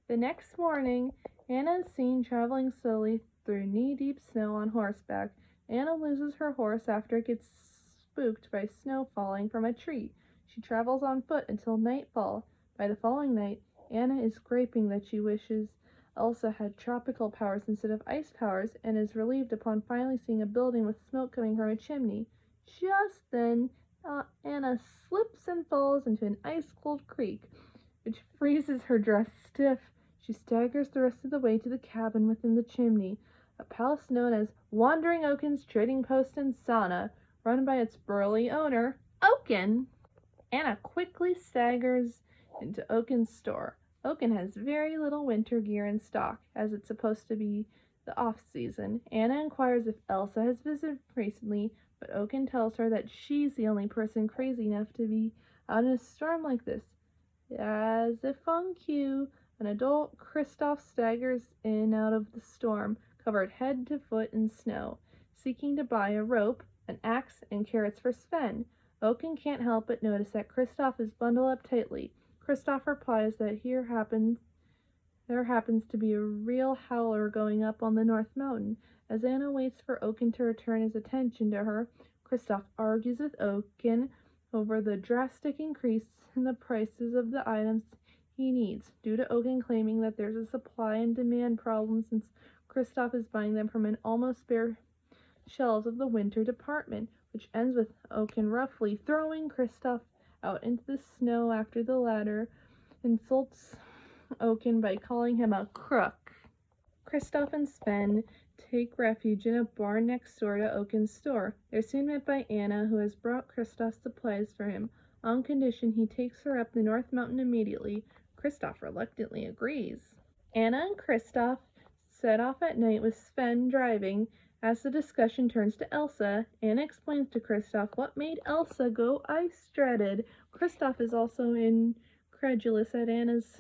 The next morning, Anna is seen traveling slowly through knee-deep snow on horseback. Anna loses her horse after it gets spooked by snow falling from a tree. She travels on foot until nightfall. By the following night, Anna is griping that she wishes Elsa had tropical powers instead of ice powers, and is relieved upon finally seeing a building with smoke coming from a chimney. Just then, Anna slips and falls into an ice-cold creek, which freezes her dress stiff. She staggers the rest of the way to the cabin within the chimney, a palace known as Wandering Oaken's Trading Post and Sauna, run by its burly owner, Oaken. Anna quickly staggers into Oaken's store. Oaken has very little winter gear in stock, as it's supposed to be the off-season. Anna inquires if Elsa has visited recently, but Oaken tells her that she's the only person crazy enough to be out in a storm like this. As if on cue, an adult Kristoff staggers in out of the storm, covered head to foot in snow, seeking to buy a rope, an axe, and carrots for Sven. Oaken can't help but notice that Kristoff is bundled up tightly. Kristoff replies that there happens to be a real howler going up on the North Mountain. As Anna waits for Oaken to return his attention to her, Kristoff argues with Oaken over the drastic increase in the prices of the items he needs, due to Oaken claiming that there's a supply and demand problem since Kristoff is buying them from an almost bare shelves of the winter department, which ends with Oaken roughly throwing Kristoff out into the snow after the latter insults Oaken by calling him a crook. Kristoff and Sven take refuge in a barn next door to Oaken's store. They're soon met by Anna, who has brought Kristoff supplies for him, on condition he takes her up the North Mountain immediately. Kristoff reluctantly agrees. Anna and Kristoff set off at night with Sven driving. As the discussion turns to Elsa, Anna explains to Kristoff what made Elsa go ice-dreaded. Kristoff is also incredulous at Anna's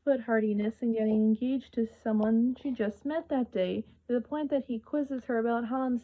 foolhardiness in getting engaged to someone she just met that day, to the point that he quizzes her about Hans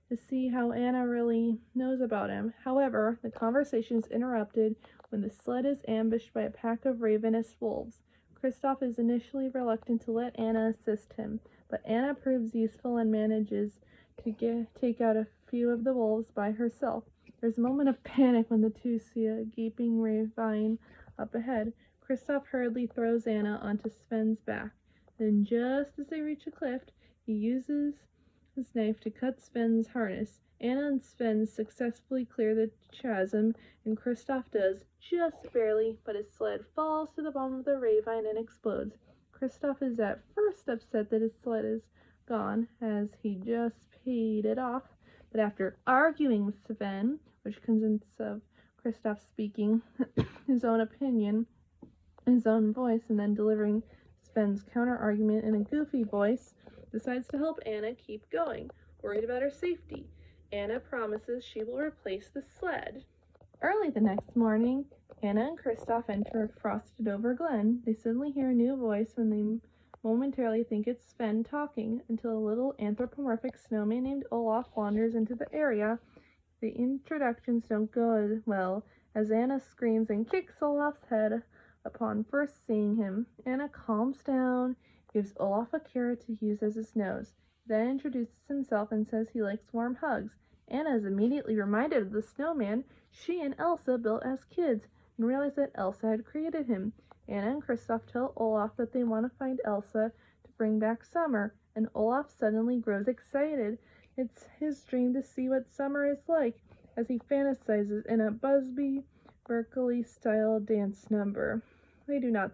to see how Anna really knows about him. However, the conversation is interrupted when the sled is ambushed by a pack of ravenous wolves. Kristoff is initially reluctant to let Anna assist him, but Anna proves useful and manages to take out a few of the wolves by herself. There's a moment of panic when the two see a gaping ravine up ahead. Kristoff hurriedly throws Anna onto Sven's back. Then, just as they reach a cliff, he uses his knife to cut Sven's harness. Anna and Sven successfully clear the chasm, and Kristoff does, just barely, but his sled falls to the bottom of the ravine and explodes. Kristoff is at first upset that his sled is gone, as he just paid it off, but after arguing with Sven, which consists of Kristoff speaking his own opinion, his own voice, and then delivering Sven's counter-argument in a goofy voice, decides to help Anna keep going, worried about her safety. Anna promises she will replace the sled. Early the next morning, Anna and Kristoff enter a frosted-over glen. They suddenly hear a new voice when they momentarily think it's Sven talking, until a little anthropomorphic snowman named Olaf wanders into the area. The introductions don't go as well, as Anna screams and kicks Olaf's head upon first seeing him. Anna calms down, gives Olaf a carrot to use as his nose, then introduces himself and says he likes warm hugs. Anna is immediately reminded of the snowman she and Elsa built as kids, and realizes that Elsa had created him. Anna and Kristoff tell Olaf that they want to find Elsa to bring back summer, and Olaf suddenly grows excited. It's his dream to see what summer is like, as he fantasizes in a Busby Berkeley-style dance number. They do not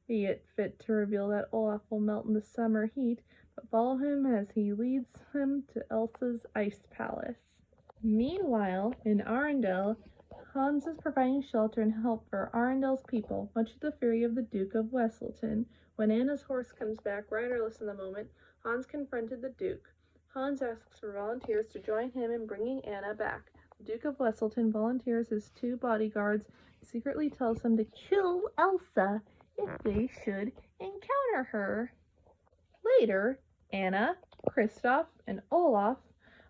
see it fit to reveal that Olaf will melt in the summer heat, but follow him as he leads them to Elsa's ice palace. Meanwhile, in Arendelle, Hans is providing shelter and help for Arendelle's people, much to the fury of the Duke of Wesselton. When Anna's horse comes back riderless in the moment, Hans confronted the Duke. Hans asks for volunteers to join him in bringing Anna back. The Duke of Wesselton volunteers his 2 bodyguards and secretly tells them to kill Elsa if they should encounter her. Later, Anna, Kristoff, and Olaf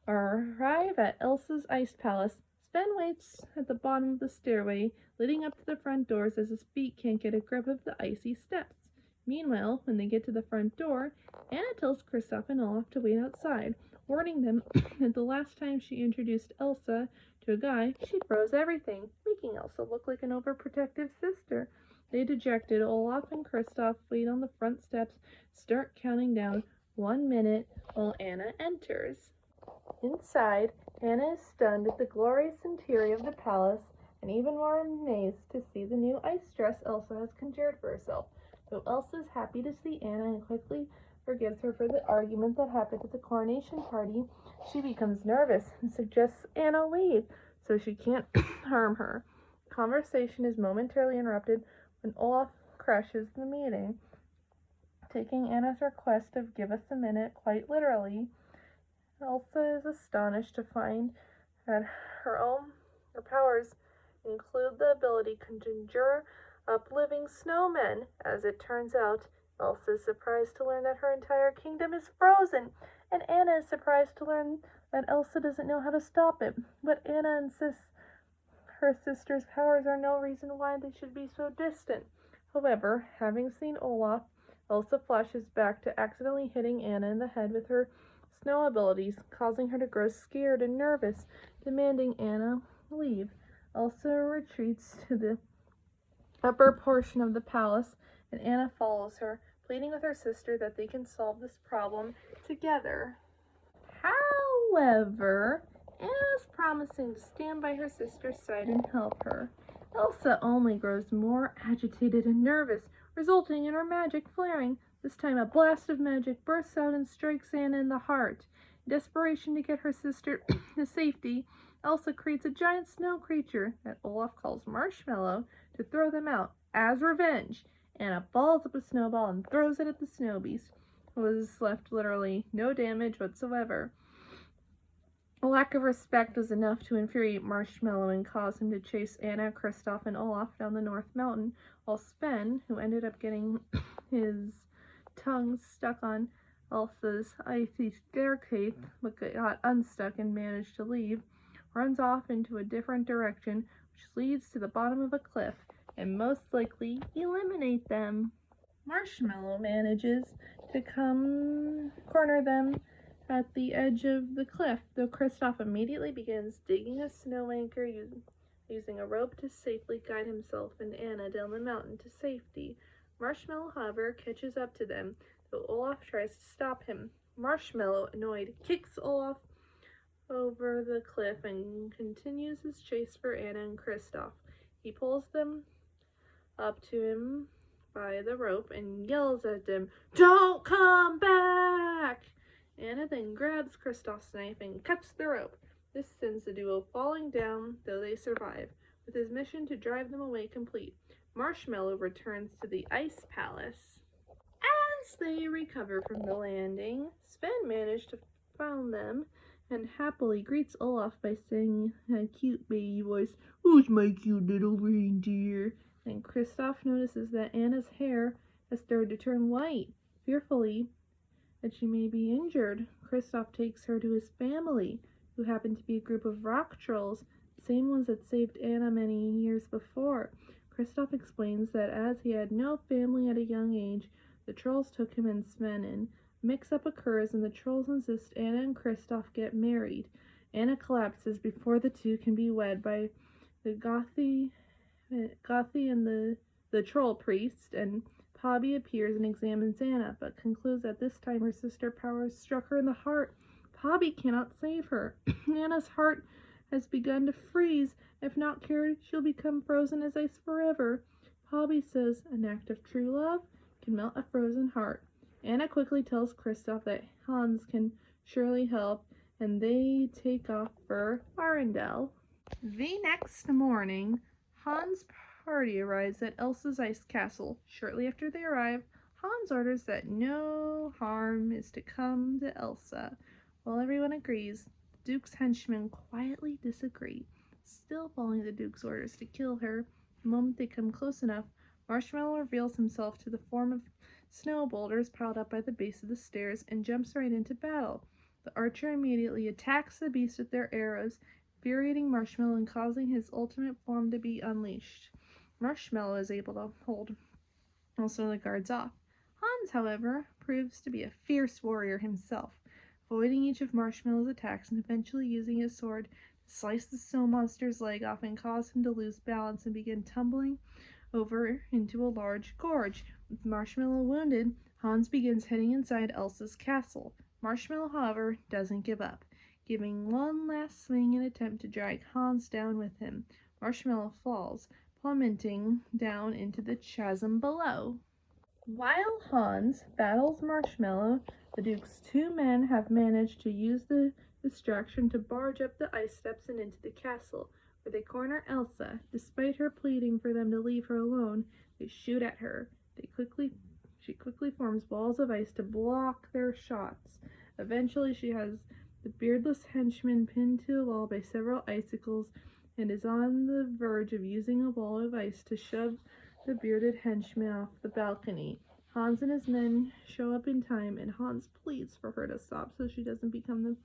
arrive at Elsa's ice palace. Sven waits at the bottom of the stairway leading up to the front doors, as his feet can't get a grip of the icy steps. Meanwhile, when they get to the front door, Anna tells Kristoff and Olaf to wait outside, warning them that the last time she introduced Elsa to a guy, she froze everything, making Elsa look like an overprotective sister. They dejected, Olaf and Kristoff wait on the front steps, start counting down 1 minute while Anna enters. Inside, Anna is stunned at the glorious interior of the palace and even more amazed to see the new ice dress Elsa has conjured for herself. Though Elsa is happy to see Anna and quickly forgives her for the argument that happened at the coronation party, she becomes nervous and suggests Anna leave so she can't harm her. Conversation is momentarily interrupted when Olaf crashes the meeting, taking Anna's request of give us a minute quite literally. Elsa is astonished to find that her powers include the ability to conjure up living snowmen. As it turns out, Elsa is surprised to learn that her entire kingdom is frozen, and Anna is surprised to learn that Elsa doesn't know how to stop it. But Anna insists her sister's powers are no reason why they should be so distant. However, having seen Olaf, Elsa flashes back to accidentally hitting Anna in the head with her snow abilities, causing her to grow scared and nervous, demanding Anna leave. Elsa retreats to the upper portion of the palace, and Anna follows her, pleading with her sister that they can solve this problem together. However, Anna's promising to stand by her sister's side and help her. Elsa only grows more agitated and nervous, resulting in her magic flaring. This time a blast of magic bursts out and strikes Anna in the heart. In desperation to get her sister to safety, Elsa creates a giant snow creature that Olaf calls Marshmallow to throw them out. As revenge, Anna balls up a snowball and throws it at the snow beast, who was left literally no damage whatsoever. A lack of respect was enough to infuriate Marshmallow and cause him to chase Anna, Kristoff, and Olaf down the North Mountain, while Sven, who ended up getting his tongue stuck on Elsa's icy staircase but got unstuck and managed to leave, runs off into a different direction, which leads to the bottom of a cliff, and most likely eliminate them. Marshmallow manages to corner them at the edge of the cliff, though Kristoff immediately begins digging a snow anchor using a rope to safely guide himself and Anna down the mountain to safety. Marshmallow, however, catches up to them, though Olaf tries to stop him. Marshmallow, annoyed, kicks Olaf over the cliff and continues his chase for Anna and Kristoff. He pulls them up to him by the rope and yells at them, "Don't come back!" Anna then grabs Kristoff's knife and cuts the rope. This sends the duo falling down, though they survive, with his mission to drive them away complete. Marshmallow returns to the Ice Palace. As they recover from the landing, Sven managed to find them and happily greets Olaf by saying in a cute baby voice, "Who's my cute little reindeer?" And Kristoff notices that Anna's hair has started to turn white. Fearfully that she may be injured, Kristoff takes her to his family, who happen to be a group of rock trolls, the same ones that saved Anna many years before. Kristoff explains that as he had no family at a young age, the trolls took him and Sven in. Mix-up occurs and the trolls insist Anna and Kristoff get married. Anna collapses before the two can be wed by the Gothi and the troll priest, and Pobby appears and examines Anna, but concludes that this time her sister powers struck her in the heart. Pobby cannot save her. Anna's heart has begun to freeze. If not cured, she'll become frozen as ice forever. Pobby says an act of true love can melt a frozen heart. Anna quickly tells Kristoff that Hans can surely help, and they take off for Arendelle. The next morning, Hans' party arrives at Elsa's ice castle. Shortly after they arrive, Hans orders that no harm is to come to Elsa. While everyone agrees, the Duke's henchmen quietly disagree, still following the Duke's orders to kill her. The moment they come close enough, Marshmallow reveals himself to the form of snow boulders piled up by the base of the stairs and jumps right into battle. The archer immediately attacks the beast with their arrows, infuriating Marshmallow and causing his ultimate form to be unleashed. Marshmallow is able to hold also the guards off. Hans, however, proves to be a fierce warrior himself, avoiding each of Marshmallow's attacks and eventually using his sword to slice the snow monster's leg off and cause him to lose balance and begin tumbling over into a large gorge. With Marshmallow wounded, Hans begins heading inside Elsa's castle. Marshmallow, however, doesn't give up, giving one last swing in an attempt to drag Hans down with him. Marshmallow falls, plummeting down into the chasm below. While Hans battles Marshmallow, the Duke's two men have managed to use the distraction to barge up the ice steps and into the castle, where they corner Elsa. Despite her pleading for them to leave her alone, they shoot at her. She quickly forms walls of ice to block their shots. Eventually, she has the beardless henchman pinned to the wall by several icicles and is on the verge of using a wall of ice to shove the bearded henchman off the balcony. Hans and his men show up in time, and Hans pleads for her to stop so she doesn't become the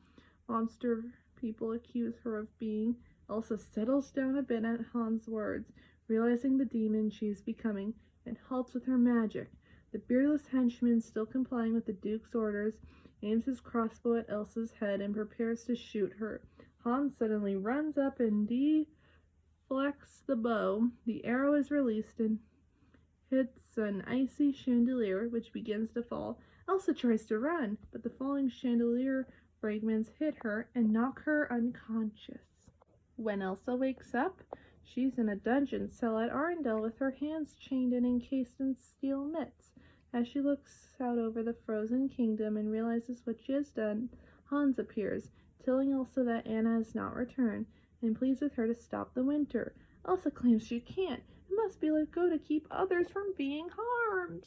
monster people accuse her of being. Elsa settles down a bit at Hans' words, realizing the demon she is becoming, and halts with her magic. The beardless henchman, still complying with the Duke's orders, aims his crossbow at Elsa's head and prepares to shoot her. Hans suddenly runs up and deflects the bow. The arrow is released and hits an icy chandelier, which begins to fall. Elsa tries to run, but the falling chandelier fragments hit her and knock her unconscious. When Elsa wakes up, she's in a dungeon cell at Arendelle with her hands chained and encased in steel mitts. As she looks out over the frozen kingdom and realizes what she has done, Hans appears, telling Elsa that Anna has not returned, and pleads with her to stop the winter. Elsa claims she can't and must be let go to keep others from being harmed.